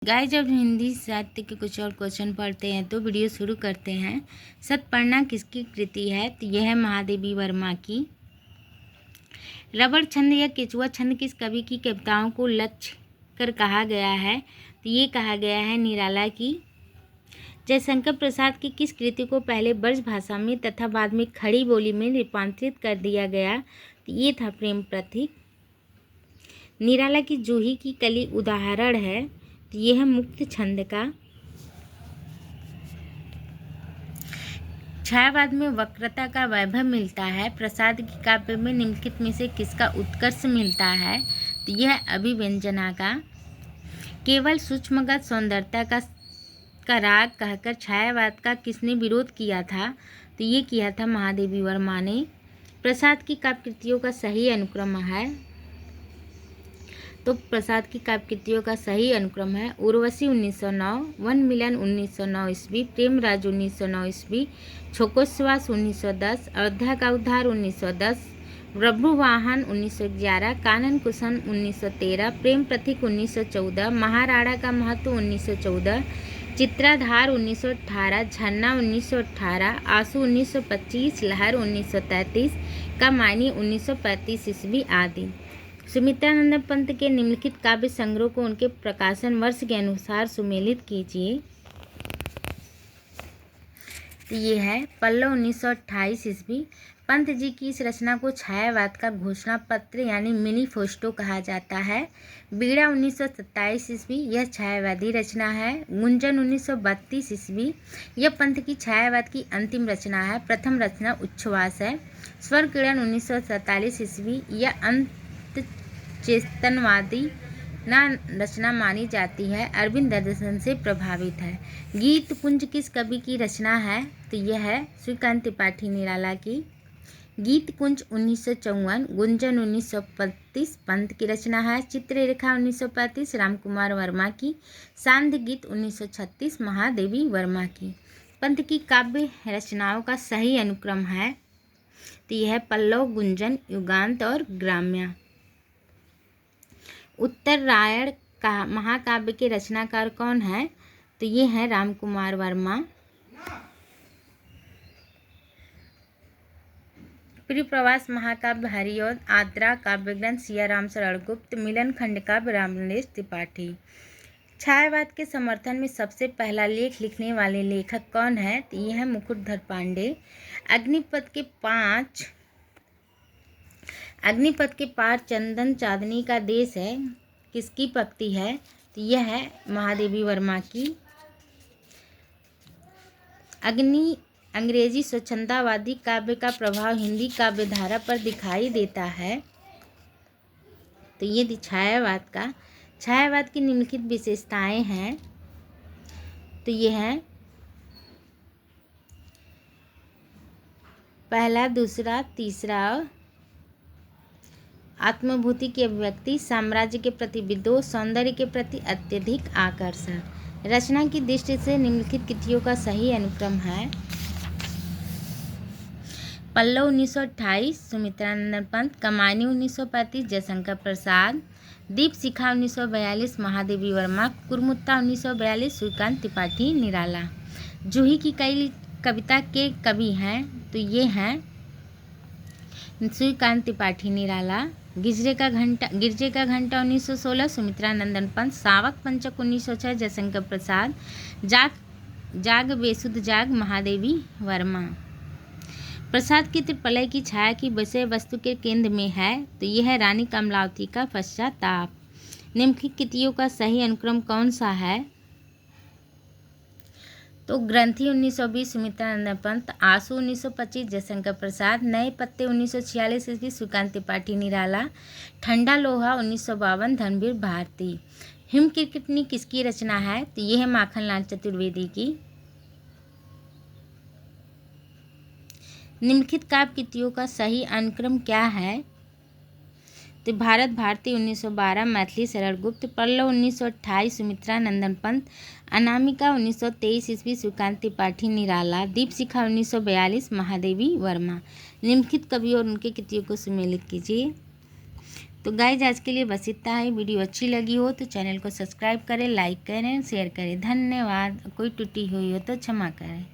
Guys, जब हिंदी साहित्य के कुछ और क्वेश्चन पढ़ते हैं तो वीडियो शुरू करते हैं। सतपर्णा किसकी कृति है? तो यह है महादेवी वर्मा की। रबड़ छंद या केचुआ छंद किस कवि की कविताओं को लक्ष्य कर कहा गया है? तो ये कहा गया है निराला की। जयशंकर प्रसाद की किस कृति को पहले ब्रज भाषा में तथा बाद में खड़ी बोली में रूपांतरित कर दिया गया? तो ये था प्रेम प्रतीक। निराला की जूही की कली उदाहरण है, तो यह है मुक्त छंद का। छायावाद में वक्रता का वैभव मिलता है। प्रसाद की काव्य में निम्नलिखित में से किसका उत्कर्ष मिलता है? तो यह अभिव्यंजना का। केवल सूक्ष्मगत सौंदर्यता का राग कहकर छायावाद का किसने विरोध किया था? तो ये किया था महादेवी वर्मा ने। प्रसाद की काव्य कृतियों का सही अनुक्रम है, तो प्रसाद की काव्य कृतियों का सही अनुक्रम है उर्वशी 1909, वन मिलन 1909 ईस्वी, प्रेमराज 1909 ईस्वी, छोकोश्वास 1910, अयोध्या का उद्धार 1910, प्रभुवाहन 1911, कानन कुशन 1913, प्रेम प्रतीक 1914, महाराणा का महत्व 1914, चित्राधार 1918, झरना 1918, आंसू 1925, लहर 1933, कमानी 1935 ईस्वी आदि। सुमित्रानंद पंत के निम्नलिखित काव्य संग्रह को उनके प्रकाशन वर्ष के अनुसार सुमेलित कीजिए। तो ये है पल्लव 1928 ईस्वी। पंत जी की इस रचना को छायावाद का घोषणा पत्र यानी मैनिफेस्टो कहा जाता है। बीड़ा 1927 ईस्वी, यह छायावादी रचना है। गुंजन 1932 ईस्वी, यह पंत की छायावाद की अंतिम रचना है। प्रथम रचना उच्छ्वास है। स्वर किरण 1947 ईस्वी, यह अंत चेतनवादी ना रचना मानी जाती है। अरविंद दर्शन से प्रभावित है। गीत कुंज किस कवि की रचना है? तो यह है श्रीकांत त्रिपाठी निराला की। गीत कुंज 1954, गुंजन 1935 पंत की रचना है। चित्ररेखा 1935 रामकुमार वर्मा की। सांध्य गीत 1936 महादेवी वर्मा की। पंत की काव्य रचनाओं का सही अनुक्रम है, तो यह है पल्लव, गुंजन, युगांत और ग्राम्य। उत्तरायण का महाकाव्य के रचनाकार कौन है? तो ये है रामकुमार वर्मा। प्रियप्रवास महाकाव्य हरिऔध, आद्रा काव्य ग्रंथ सियाराम शरण गुप्त, मिलन खंड काव्य रामनरेश त्रिपाठी। छायावाद के समर्थन में सबसे पहला लेख लिखने वाले लेखक कौन है? तो ये है मुकुटधर पांडे। अग्निपथ के पार चंदन चांदनी का देश है, किसकी पंक्ति है? तो यह है महादेवी वर्मा की। अग्नि अंग्रेजी स्वच्छंदवादी काव्य का प्रभाव हिंदी काव्य धारा पर दिखाई देता है, तो ये छायावाद का। छायावाद की निम्नलिखित विशेषताएं हैं, तो ये है पहला, दूसरा, तीसरा, आत्मभूति की अभिव्यक्ति, साम्राज्य के प्रति विद्रोह, सौंदर्य के प्रति अत्यधिक आकर्षण। रचना की दृष्टि से निम्नलिखित कृतियों का सही अनुक्रम है। पल्लव 1928 सुमित्रानंद पंत, कमानी 1935 जयशंकर प्रसाद, दीप शिखा 1942 महादेवी वर्मा, कुरमुत्ता 1942 श्रीकांत त्रिपाठी निराला। जूही की कई कविता के कवि हैं, तो ये हैं श्रीकांत त्रिपाठी निराला। गिरजे का घंटा 1916 सुमित्रानंदन पंत, सावक पंचक 1906 जयशंकर प्रसाद, जाग बेसुध जाग महादेवी वर्मा। प्रसाद की त्रिपलय की छाया की विषय वस्तु के केंद्र में है, तो यह है रानी कमलावती का पश्चाताप। निम्नलिखित कृतियों का सही अनुक्रम कौन सा है? तो ग्रंथि 1920 सुमित्रानंद पंत, आंसू 1925 जयशंकर प्रसाद, नए पत्ते 1946 ईस्वी श्रीकांत त्रिपाठी निराला, ठंडा लोहा 1952 धर्मवीर भारती। हिम किरकिटनी किसकी रचना है? तो यह है माखनलाल चतुर्वेदी की। निम्नलिखित काव्य कृतियों का सही अनुक्रम क्या है? तो भारत भारती 1912 मैथिली शरण गुप्त, पल्लव 1928 सुमित्रानंदन पंत, अनामिका 1923 ईस्वी श्रीकांत त्रिपाठी निराला, दीप शिखा 1942 महादेवी वर्मा। निम्नलिखित कवि और उनके कृतियों को सुमेलित कीजिए। तो गाइज आज के लिए बस इतना है। वीडियो अच्छी लगी हो तो चैनल को सब्सक्राइब करें, लाइक करें, शेयर करें। धन्यवाद। कोई त्रुटि हुई हो तो क्षमा करें।